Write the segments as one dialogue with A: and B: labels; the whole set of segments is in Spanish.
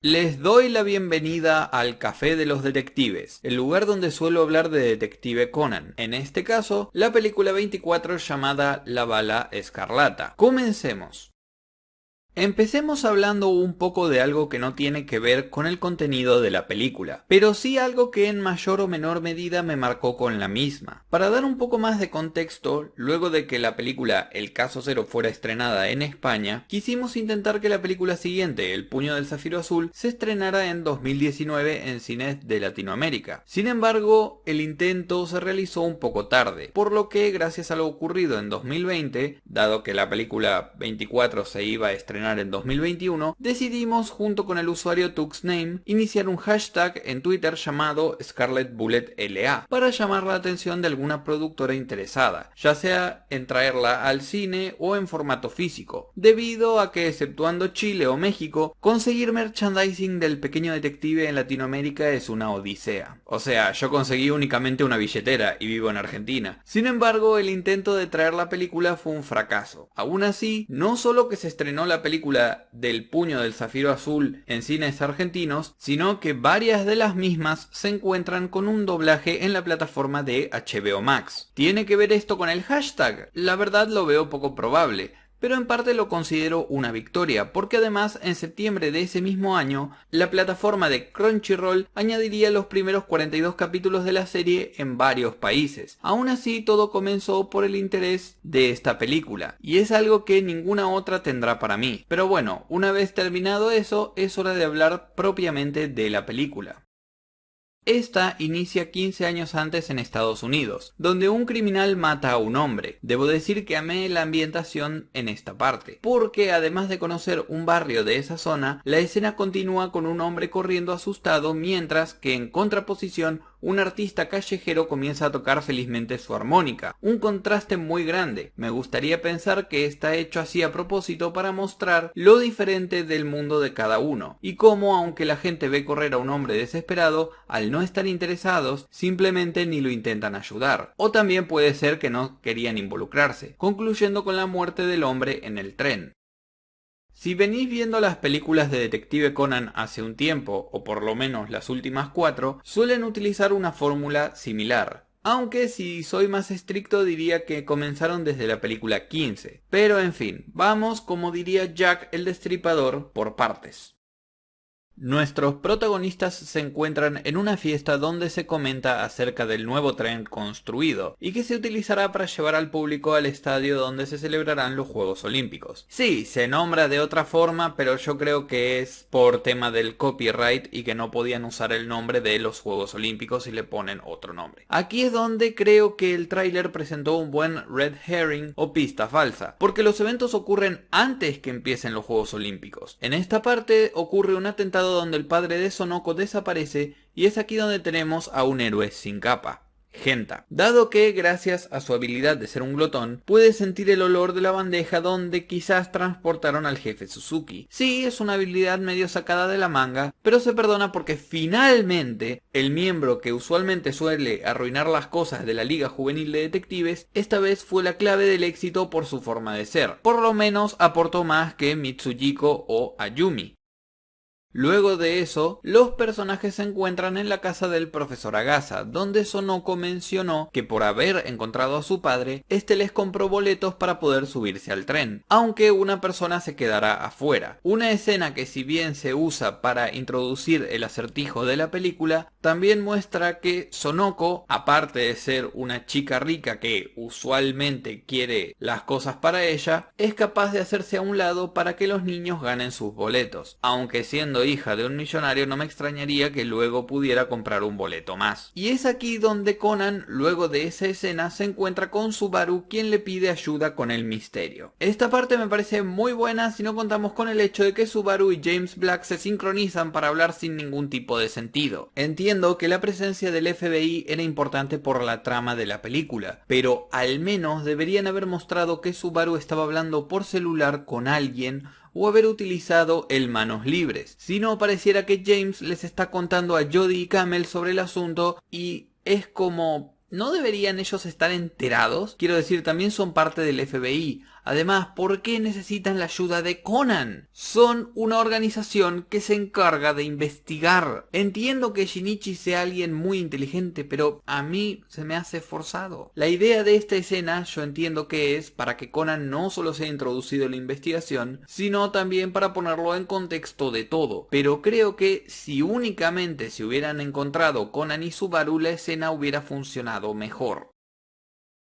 A: Les doy la bienvenida al Café de los Detectives, el lugar donde suelo hablar de Detective Conan. En este caso, la película 24 llamada La Bala Escarlata. Comencemos. Empecemos hablando un poco de algo que no tiene que ver con el contenido de la película, pero sí algo que en mayor o menor medida me marcó con la misma. Para dar un poco más de contexto, luego de que la película El Caso Cero fuera estrenada en España, quisimos intentar que la película siguiente, El Puño del Zafiro Azul, se estrenara en 2019 en cines de Latinoamérica. Sin embargo, el intento se realizó un poco tarde, por lo que gracias a lo ocurrido en 2020, dado que la película 24 se iba a estrenar en 2021, decidimos junto con el usuario TuxName iniciar un hashtag en Twitter llamado Scarlet Bullet LA para llamar la atención de alguna productora interesada, ya sea en traerla al cine o en formato físico, debido a que exceptuando Chile o México, conseguir merchandising del Pequeño Detective en Latinoamérica es una odisea. O sea, yo conseguí únicamente una billetera y vivo en Argentina. Sin embargo, el intento de traer la película fue un fracaso. Aún así, no solo que se estrenó la película del Puño del Zafiro Azul en cines argentinos, sino que varias de las mismas se encuentran con un doblaje en la plataforma de HBO Max. ¿Tiene que ver esto con el hashtag? La verdad lo veo poco probable, pero en parte lo considero una victoria, porque además en septiembre de ese mismo año, la plataforma de Crunchyroll añadiría los primeros 42 capítulos de la serie en varios países. Aún así, todo comenzó por el interés de esta película, y es algo que ninguna otra tendrá para mí. Pero bueno, una vez terminado eso, es hora de hablar propiamente de la película. Esta inicia 15 años antes en Estados Unidos, donde un criminal mata a un hombre. Debo decir que amé la ambientación en esta parte, porque además de conocer un barrio de esa zona, la escena continúa con un hombre corriendo asustado mientras que en contraposición un artista callejero comienza a tocar felizmente su armónica. Un contraste muy grande. Me gustaría pensar que está hecho así a propósito para mostrar lo diferente del mundo de cada uno, y cómo aunque la gente ve correr a un hombre desesperado, al no estar interesados, simplemente ni lo intentan ayudar. O también puede ser que no querían involucrarse, concluyendo con la muerte del hombre en el tren. Si venís viendo las películas de Detective Conan hace un tiempo, o por lo menos las últimas 4, suelen utilizar una fórmula similar. Aunque si soy más estricto diría que comenzaron desde la película 15. Pero en fin, vamos, como diría Jack el Destripador, por partes. Nuestros protagonistas se encuentran en una fiesta donde se comenta acerca del nuevo tren construido y que se utilizará para llevar al público al estadio donde se celebrarán los Juegos Olímpicos. Sí, se nombra de otra forma, pero yo creo que es por tema del copyright y que no podían usar el nombre de los Juegos Olímpicos y le ponen otro nombre. Aquí es donde creo que el tráiler presentó un buen red herring o pista falsa, porque los eventos ocurren antes que empiecen los Juegos Olímpicos. En esta parte ocurre un atentado donde el padre de Sonoko desaparece y es aquí donde tenemos a un héroe sin capa. Genta, dado que gracias a su habilidad de ser un glotón, puede sentir el olor de la bandeja donde quizás transportaron al jefe Suzuki. Sí, es una habilidad medio sacada de la manga, pero se perdona porque finalmente el miembro que usualmente suele arruinar las cosas de la Liga Juvenil de Detectives, esta vez fue la clave del éxito por su forma de ser. Por lo menos aportó más que Mitsujiko o Ayumi. Luego de eso, los personajes se encuentran en la casa del profesor Agasa, donde Sonoko mencionó que por haber encontrado a su padre, este les compró boletos para poder subirse al tren, aunque una persona se quedará afuera. Una escena que si bien se usa para introducir el acertijo de la película, también muestra que Sonoko, aparte de ser una chica rica que usualmente quiere las cosas para ella, es capaz de hacerse a un lado para que los niños ganen sus boletos, aunque siendo hija de un millonario no me extrañaría que luego pudiera comprar un boleto más. Y es aquí donde Conan, luego de esa escena, se encuentra con Subaru, quien le pide ayuda con el misterio. Esta parte me parece muy buena si no contamos con el hecho de que Subaru y James Black se sincronizan para hablar sin ningún tipo de sentido. Entiendo que la presencia del FBI era importante por la trama de la película, pero al menos deberían haber mostrado que Subaru estaba hablando por celular con alguien o haber utilizado el manos libres. Si no, pareciera que James les está contando a Jodie y Camel sobre el asunto y es como... ¿no deberían ellos estar enterados? Quiero decir, también son parte del FBI. Además, ¿por qué necesitan la ayuda de Conan? Son una organización que se encarga de investigar. Entiendo que Shinichi sea alguien muy inteligente, pero a mí se me hace forzado. La idea de esta escena yo entiendo que es para que Conan no solo sea introducido en la investigación, sino también para ponerlo en contexto de todo. Pero creo que si únicamente se hubieran encontrado Conan y Subaru, la escena hubiera funcionado mejor.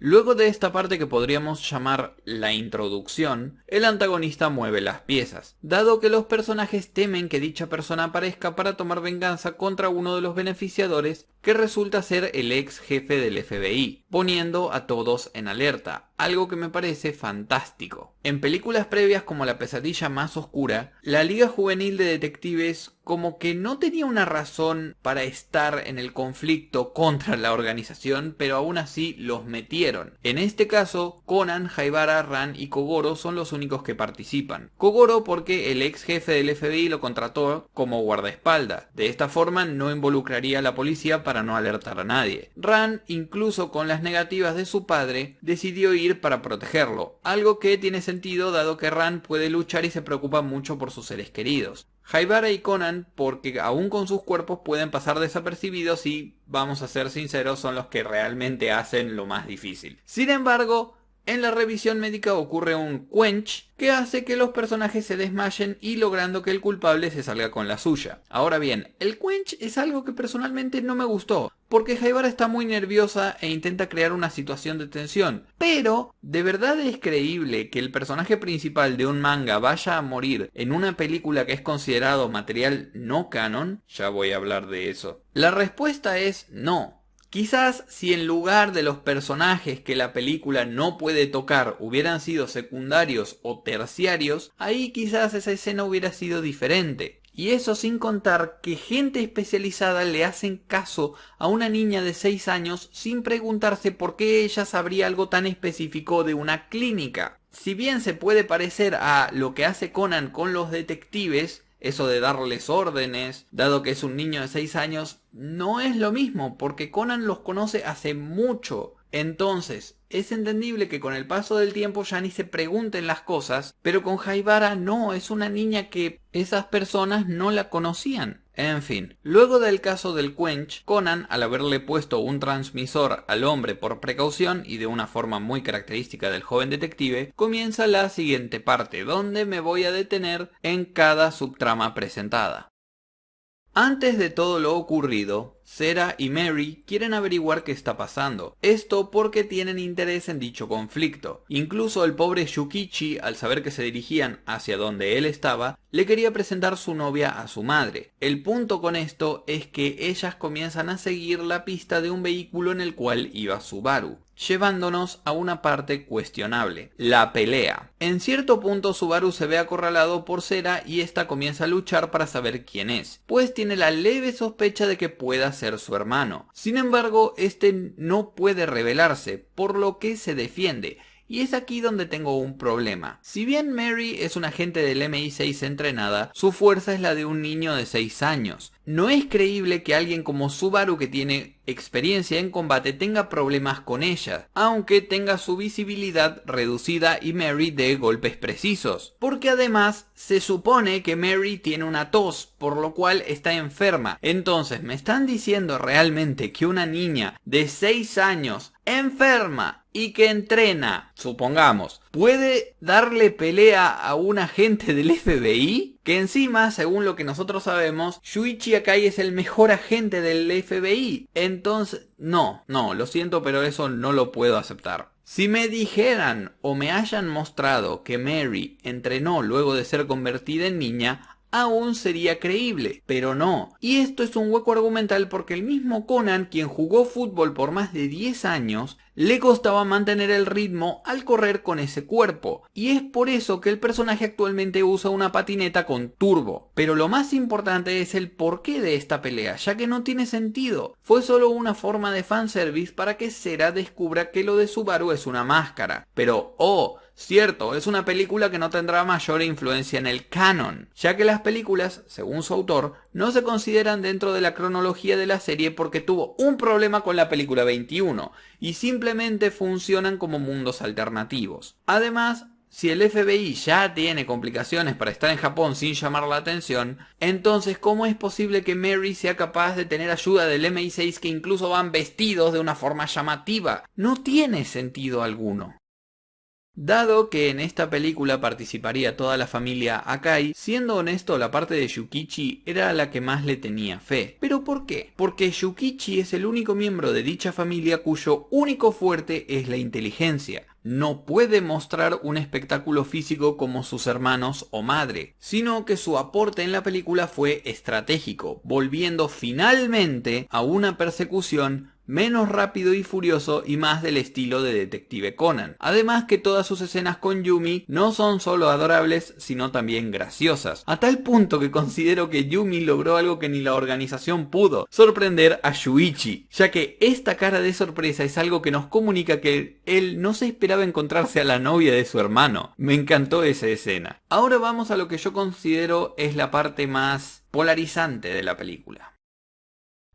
A: Luego de esta parte que podríamos llamar la introducción, el antagonista mueve las piezas, dado que los personajes temen que dicha persona aparezca para tomar venganza contra uno de los beneficiadores, que resulta ser el ex jefe del FBI, poniendo a todos en alerta, algo que me parece fantástico. En películas previas como La pesadilla más oscura, la Liga Juvenil de Detectives como que no tenía una razón para estar en el conflicto contra la organización, pero aún así los metieron. En este caso, Conan, Haibara, Ran y Kogoro son los únicos que participan. Kogoro porque el ex jefe del FBI lo contrató como guardaespaldas. De esta forma no involucraría a la policía para no alertar a nadie. Ran, incluso con las negativas de su padre, decidió ir para protegerlo, algo que tiene sentido dado que Ran puede luchar y se preocupa mucho por sus seres queridos. Haibara y Conan porque aún con sus cuerpos pueden pasar desapercibidos y, vamos a ser sinceros, son los que realmente hacen lo más difícil. Sin embargo, en la revisión médica ocurre un quench que hace que los personajes se desmayen y logrando que el culpable se salga con la suya. Ahora bien, el quench es algo que personalmente no me gustó, porque Haibara está muy nerviosa e intenta crear una situación de tensión. Pero, ¿de verdad es creíble que el personaje principal de un manga vaya a morir en una película que es considerado material no canon? Ya voy a hablar de eso. La respuesta es no. Quizás si en lugar de los personajes que la película no puede tocar hubieran sido secundarios o terciarios, ahí quizás esa escena hubiera sido diferente. Y eso sin contar que gente especializada le hacen caso a una niña de 6 años sin preguntarse por qué ella sabría algo tan específico de una clínica. Si bien se puede parecer a lo que hace Conan con los detectives, eso de darles órdenes, dado que es un niño de 6 años, no es lo mismo, porque Conan los conoce hace mucho. Entonces, es entendible que con el paso del tiempo ya ni se pregunten las cosas, pero con Haibara no, es una niña que esas personas no la conocían. En fin, luego del caso del quench, Conan, al haberle puesto un transmisor al hombre por precaución y de una forma muy característica del joven detective, comienza la siguiente parte, donde me voy a detener en cada subtrama presentada. Antes de todo lo ocurrido, Sera y Mary quieren averiguar qué está pasando. Esto porque tienen interés en dicho conflicto. Incluso el pobre Yukichi, al saber que se dirigían hacia donde él estaba, le quería presentar su novia a su madre. El punto con esto es que ellas comienzan a seguir la pista de un vehículo en el cual iba Subaru, llevándonos a una parte cuestionable, la pelea. En cierto punto Subaru se ve acorralado por Sera y esta comienza a luchar para saber quién es, pues tiene la leve sospecha de que pueda ser su hermano. Sin embargo, este no puede revelarse, por lo que se defiende. Y es aquí donde tengo un problema. Si bien Mary es una agente del MI6 entrenada, su fuerza es la de un niño de 6 años. No es creíble que alguien como Subaru, que tiene experiencia en combate, tenga problemas con ella, aunque tenga su visibilidad reducida y Mary dé golpes precisos. Porque además se supone que Mary tiene una tos, por lo cual está enferma. Entonces, ¿me están diciendo realmente que una niña de 6 años enferma y que entrena, supongamos, puede darle pelea a un agente del FBI? Que encima, según lo que nosotros sabemos, Shuichi Akai es el mejor agente del FBI. Entonces, no, lo siento, pero eso no lo puedo aceptar. Si me dijeran o me hayan mostrado que Mary entrenó luego de ser convertida en niña, aún sería creíble, pero no. Y esto es un hueco argumental porque el mismo Conan, quien jugó fútbol por más de 10 años, le costaba mantener el ritmo al correr con ese cuerpo. Y es por eso que el personaje actualmente usa una patineta con turbo. Pero lo más importante es el porqué de esta pelea, ya que no tiene sentido. Fue solo una forma de fanservice para que Sera descubra que lo de Subaru es una máscara. Pero, cierto, es una película que no tendrá mayor influencia en el canon, ya que las películas, según su autor, no se consideran dentro de la cronología de la serie porque tuvo un problema con la película 21 y simplemente funcionan como mundos alternativos. Además, Si el FBI ya tiene complicaciones para estar en Japón sin llamar la atención, entonces ¿cómo es posible que Mary sea capaz de tener ayuda del MI6 que incluso van vestidos de una forma llamativa? No tiene sentido alguno. Dado que en esta película participaría toda la familia Akai, siendo honesto, la parte de Yukichi era la que más le tenía fe. ¿Pero por qué? Porque Yukichi es el único miembro de dicha familia cuyo único fuerte es la inteligencia. No puede mostrar un espectáculo físico como sus hermanos o madre, sino que su aporte en la película fue estratégico, volviendo finalmente a una persecución menos rápido y furioso y más del estilo de Detective Conan. Además que todas sus escenas con Yumi no son solo adorables, sino también graciosas. A tal punto que considero que Yumi logró algo que ni la organización pudo: sorprender a Shuichi, ya que esta cara de sorpresa es algo que nos comunica que él no se esperaba encontrarse a la novia de su hermano. Me encantó esa escena. Ahora vamos a lo que yo considero es la parte más polarizante de la película.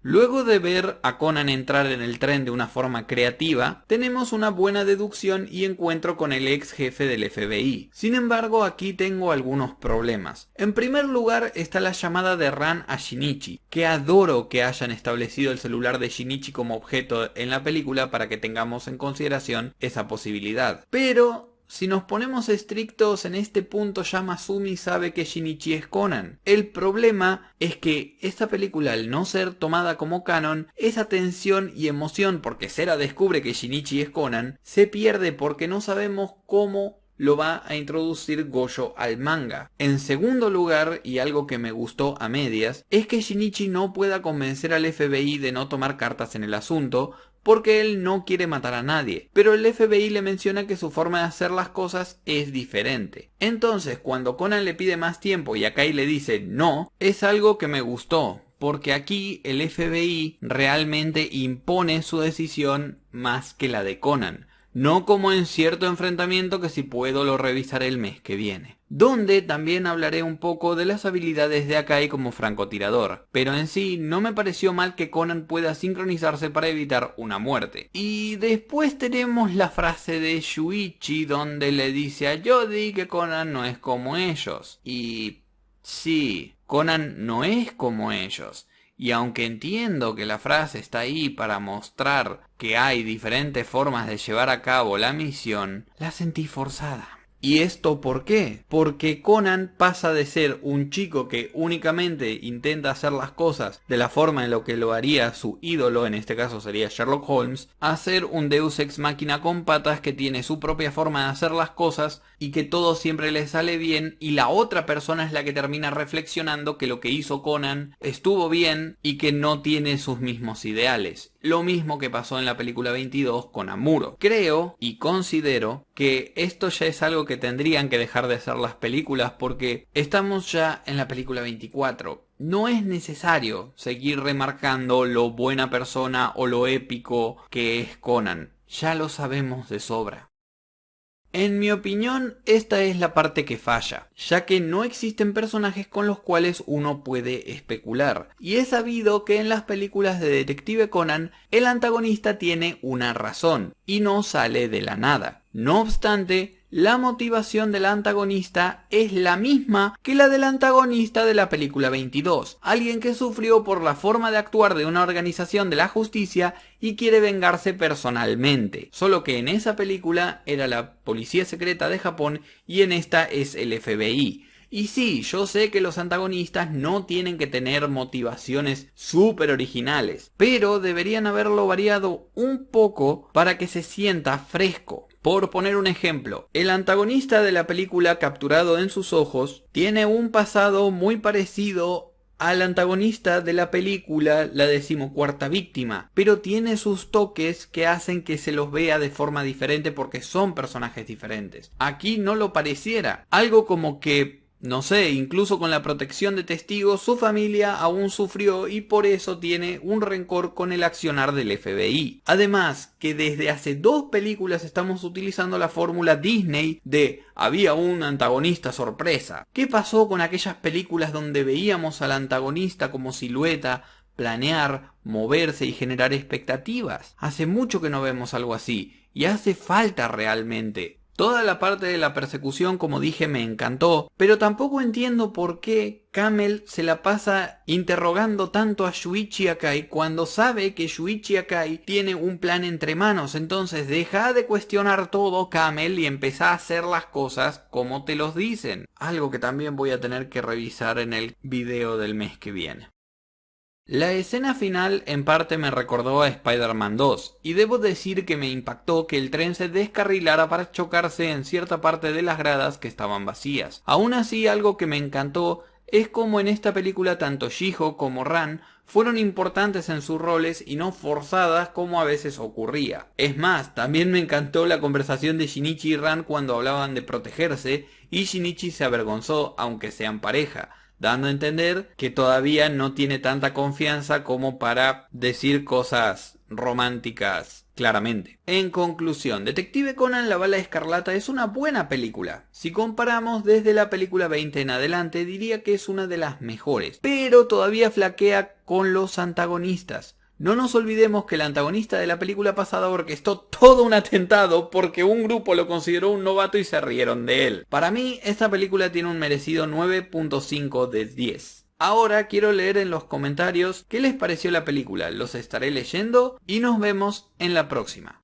A: Luego de ver a Conan entrar en el tren de una forma creativa, tenemos una buena deducción y encuentro con el ex jefe del FBI. Sin embargo, aquí tengo algunos problemas. En primer lugar está la llamada de Ran a Shinichi, que adoro que hayan establecido el celular de Shinichi como objeto en la película para que tengamos en consideración esa posibilidad. Pero si nos ponemos estrictos en este punto, ya Masumi sabe que Shinichi es Conan. El problema es que esta película, al no ser tomada como canon, esa tensión y emoción porque Sera descubre que Shinichi es Conan se pierde porque no sabemos cómo lo va a introducir Gojo al manga. En segundo lugar, y algo que me gustó a medias, es que Shinichi no pueda convencer al FBI de no tomar cartas en el asunto, porque él no quiere matar a nadie, pero el FBI le menciona que su forma de hacer las cosas es diferente. Entonces, cuando Conan le pide más tiempo y Akai le dice no, es algo que me gustó, porque aquí el FBI realmente impone su decisión más que la de Conan. No como en cierto enfrentamiento que si puedo lo revisaré el mes que viene. Donde también hablaré un poco de las habilidades de Akai como francotirador, pero en sí no me pareció mal que Conan pueda sincronizarse para evitar una muerte. Y después tenemos la frase de Shuichi donde le dice a Jody que Conan no es como ellos. Y sí, Conan no es como ellos. Y aunque entiendo que la frase está ahí para mostrar que hay diferentes formas de llevar a cabo la misión, la sentí forzada. ¿Y esto por qué? Porque Conan pasa de ser un chico que únicamente intenta hacer las cosas de la forma en la que lo haría su ídolo, en este caso sería Sherlock Holmes, a ser un deus ex machina con patas que tiene su propia forma de hacer las cosas y que todo siempre le sale bien, y la otra persona es la que termina reflexionando que lo que hizo Conan estuvo bien y que no tiene sus mismos ideales. Lo mismo que pasó en la película 22 con Amuro. Creo y considero que esto ya es algo que tendrían que dejar de hacer las películas, porque estamos ya en la película 24. No es necesario seguir remarcando lo buena persona o lo épico que es Conan. Ya lo sabemos de sobra. En mi opinión, esta es la parte que falla, ya que no existen personajes con los cuales uno puede especular. Y es sabido que en las películas de Detective Conan, el antagonista tiene una razón, y no sale de la nada. No obstante, la motivación del antagonista es la misma que la del antagonista de la película 22, alguien que sufrió por la forma de actuar de una organización de la justicia y quiere vengarse personalmente, solo que en esa película era la policía secreta de Japón y en esta es el FBI. Y sí, yo sé que los antagonistas no tienen que tener motivaciones súper originales, pero deberían haberlo variado un poco para que se sienta fresco. Por poner un ejemplo, el antagonista de la película Capturado en sus ojos tiene un pasado muy parecido al antagonista de la película La 14ª víctima, pero tiene sus toques que hacen que se los vea de forma diferente porque son personajes diferentes. Aquí no lo pareciera, algo como que, no sé, incluso con la protección de testigos, su familia aún sufrió y por eso tiene un rencor con el accionar del FBI. Además, que desde hace 2 películas estamos utilizando la fórmula Disney de había un antagonista sorpresa. ¿Qué pasó con aquellas películas donde veíamos al antagonista como silueta planear, moverse y generar expectativas? Hace mucho que no vemos algo así, y hace falta realmente. Toda la parte de la persecución, como dije, me encantó, pero tampoco entiendo por qué Camel se la pasa interrogando tanto a Shuichi Akai cuando sabe que Shuichi Akai tiene un plan entre manos. Entonces deja de cuestionar todo, Camel, y empezá a hacer las cosas como te los dicen. Algo que también voy a tener que revisar en el video del mes que viene. La escena final en parte me recordó a Spider-Man 2, y debo decir que me impactó que el tren se descarrilara para chocarse en cierta parte de las gradas que estaban vacías. Aún así, algo que me encantó es como en esta película tanto Shiho como Ran fueron importantes en sus roles y no forzadas como a veces ocurría. Es más, también me encantó la conversación de Shinichi y Ran cuando hablaban de protegerse, y Shinichi se avergonzó aunque sean pareja, dando a entender que todavía no tiene tanta confianza como para decir cosas románticas claramente. En conclusión, Detective Conan: La bala escarlata es una buena película. Si comparamos desde la película 20 en adelante, diría que es una de las mejores, pero todavía flaquea con los antagonistas. No nos olvidemos que el antagonista de la película pasada orquestó todo un atentado porque un grupo lo consideró un novato y se rieron de él. Para mí, esta película tiene un merecido 9.5 de 10. Ahora quiero leer en los comentarios qué les pareció la película, los estaré leyendo y nos vemos en la próxima.